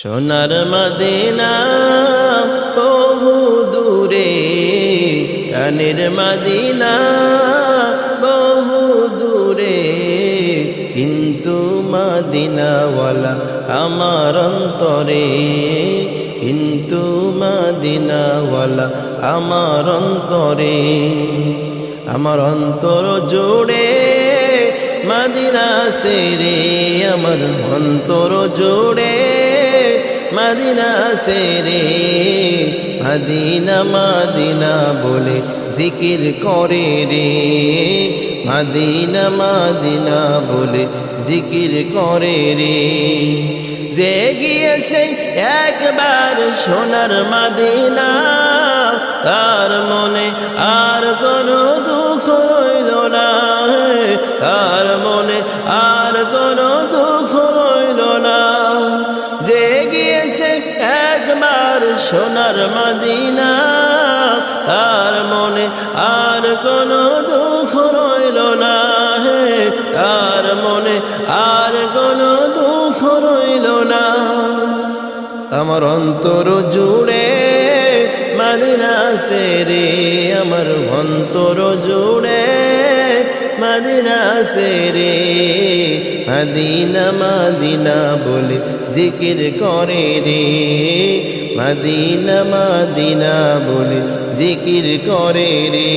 সোনার মদিনা বহু দূরে, প্রাণের মদিনা বহু দূরে, কিন্তু মদিনাওয়ালা আমার অন্তরে, কিন্তু মদিনাওয়ালা আমার অন্তরে। আমার অন্তর জুড়ে মদিনা সেরে, আমার অন্তর জুড়ে মদিনা সেরে, মদিনা মদিনা বলে জিকির করে রে, মদিনা মদিনা বলে জিকির করে রে। যে গিয়েছে একবার সোনার মদিনা, তার মনে আর কোনো দুঃখ রইল না, তার মনে আর কোনো দুঃখ রইল না। যে গিয়েছে একবার সোনার মদিনা, তার মনে আর কোনো দুঃখ রইল না, তার মনে আর কোনো দুঃখ রইল না। আমার অন্তর জুড়ে মদিনা সেরে, আমার অন্তর জুড়ে মদিনা সেরে, মদিনা মদিনা বলে জিকির করে রে, মদিনা মদিনা বলে জিকির করে রে।